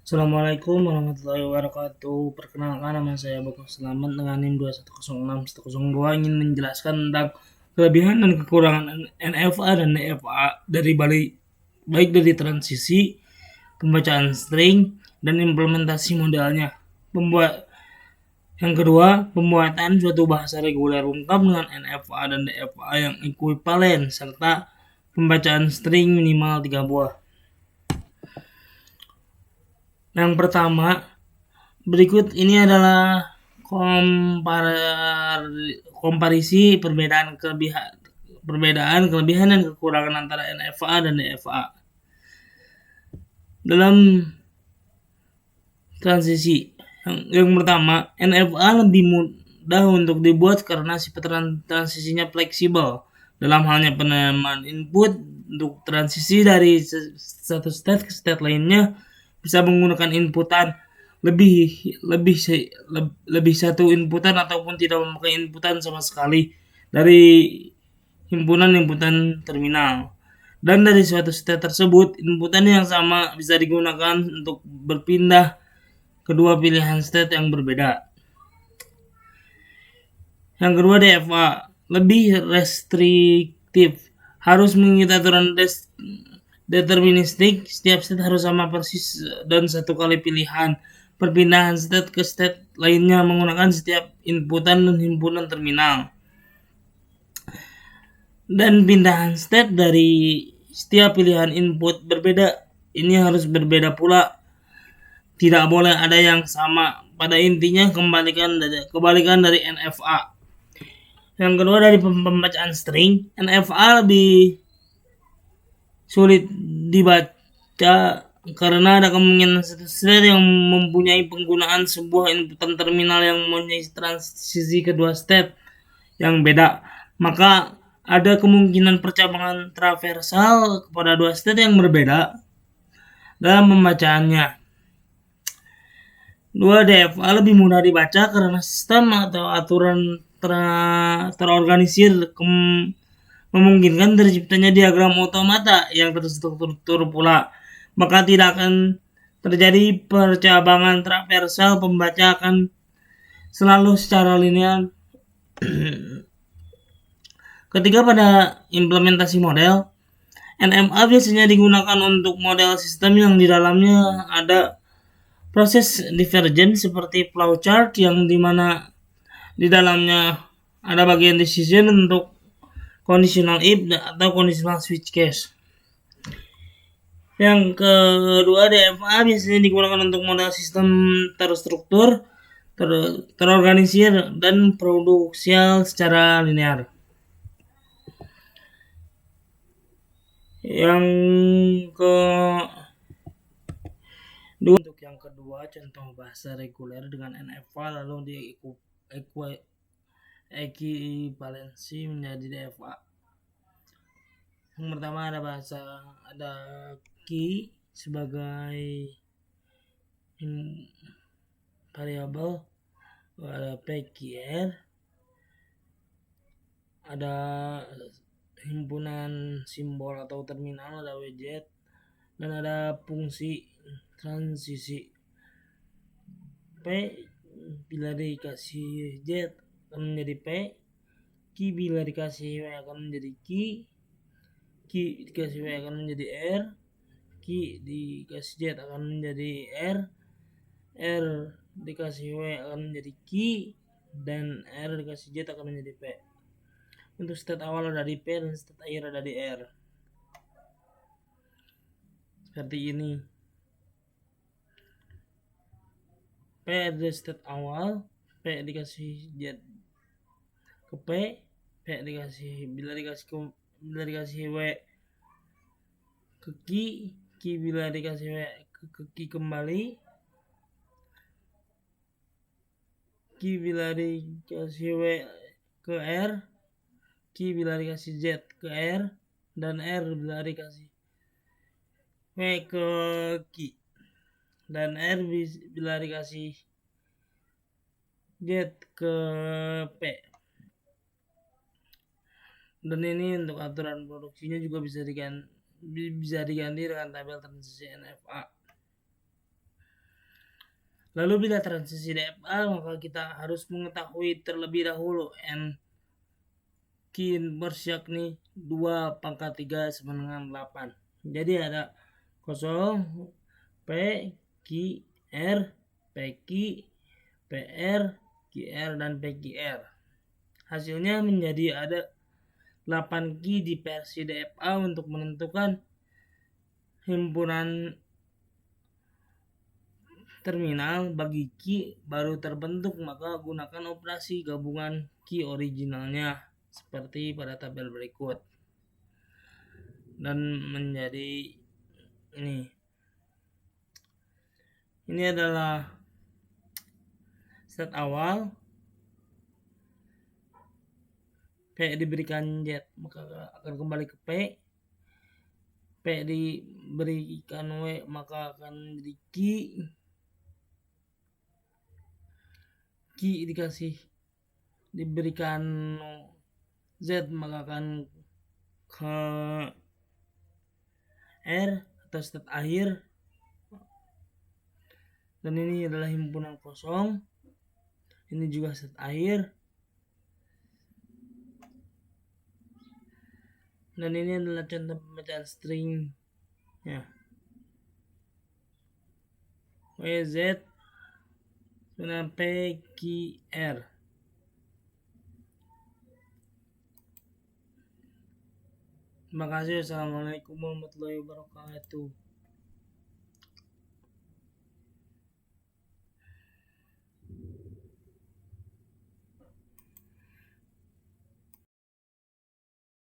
Assalamualaikum warahmatullahi wabarakatuh. Perkenalkan, nama saya Bapak Selamat dengan NIM 2106102 ingin menjelaskan tentang kelebihan dan kekurangan NFA dan DFA dari baik dari transisi, pembacaan string, dan implementasi modelnya. Yang kedua, pembuatan suatu bahasa reguler lengkap dengan NFA dan DFA yang ekuivalen serta pembacaan string minimal 3 buah. Yang pertama, berikut ini adalah komparisi perbedaan kelebihan dan kekurangan antara NFA dan DFA. Dalam transisi, yang pertama, NFA lebih mudah untuk dibuat karena sifat transisinya fleksibel. Dalam halnya penerimaan input untuk transisi dari satu state ke state lainnya bisa menggunakan inputan lebih satu inputan ataupun tidak memakai inputan sama sekali dari himpunan terminal. Dan dari suatu state tersebut, inputan yang sama bisa digunakan untuk berpindah kedua pilihan state yang berbeda. Yang kedua, DFA lebih restriktif, harus mengikuti aturan deterministik. Setiap state harus sama persis dan satu kali pilihan. Perpindahan state ke state lainnya menggunakan setiap inputan dan himpunan terminal. Dan pindahan state dari setiap pilihan input berbeda. Ini harus berbeda pula. Tidak boleh ada yang sama. Pada intinya kebalikan dari NFA. Yang kedua, dari pembacaan string, NFA lebih sulit dibaca karena ada kemungkinan satu state yang mempunyai penggunaan sebuah inputan terminal yang mempunyai transisi kedua state yang beda. Maka ada kemungkinan percabangan traversal kepada dua state yang berbeda dalam pembacaannya. Dua, DFA lebih mudah dibaca karena sistem atau aturan terorganisir memungkinkan terciptanya diagram otomata yang terstruktur pula. Maka tidak akan terjadi percabangan traversal, pembaca akan selalu secara linear. Ketiga, pada implementasi model, NMA biasanya digunakan untuk model sistem yang di dalamnya ada proses divergen seperti flowchart yang dimana di dalamnya ada bagian decision untuk conditional if atau conditional switch case. Yang kedua, DFA biasanya digunakan untuk model sistem terstruktur, terorganisir, dan produksial secara linear. Untuk yang kedua, contoh bahasa reguler dengan NFA lalu ekivalensi menjadi DFA. Yang pertama, ada key sebagai variabel, ada PQR, ada himpunan simbol atau terminal, ada widget, dan ada fungsi transisi. P bila dikasih Z akan menjadi P, Q bila dikasih W akan menjadi Q dikasih W akan menjadi R, Q dikasih Z akan menjadi R dikasih W akan menjadi Q, dan R dikasih Z akan menjadi P. Untuk state awal ada di P dan state akhir ada di R. Seperti ini. P ada state awal, P dikasih Z ke P bila dikasih W ke Q bila dikasih W ke Q kembali, Q bila dikasih W ke R, Q bila dikasih Z ke R, dan R bila dikasih W ke Q, dan R bila dikasih Z ke P. Dan ini untuk aturan produksinya juga bisa diganti dengan tabel transisi NFA. Lalu bila transisi DFA, maka kita harus mengetahui terlebih dahulu N Q inverse, yakni 2 pangkat 3 sama dengan 8. Jadi ada 0 P Q R P Q PR QR dan PQR. Hasilnya menjadi ada 8 key di versi DFA. Untuk menentukan himpunan terminal bagi key baru terbentuk, maka gunakan operasi gabungan key originalnya seperti pada tabel berikut. Dan menjadi ini adalah state awal. P diberikan Z, maka akan kembali ke P. P diberikan W, maka akan menjadi Q. Q diberikan Z, maka akan ke R atau state akhir. Dan ini adalah himpunan kosong. Ini juga state akhir. Dan ini adalah contoh pembacaan string ya. WZ dengan PQR. Terima kasih. Assalamualaikum warahmatullahi wabarakatuh.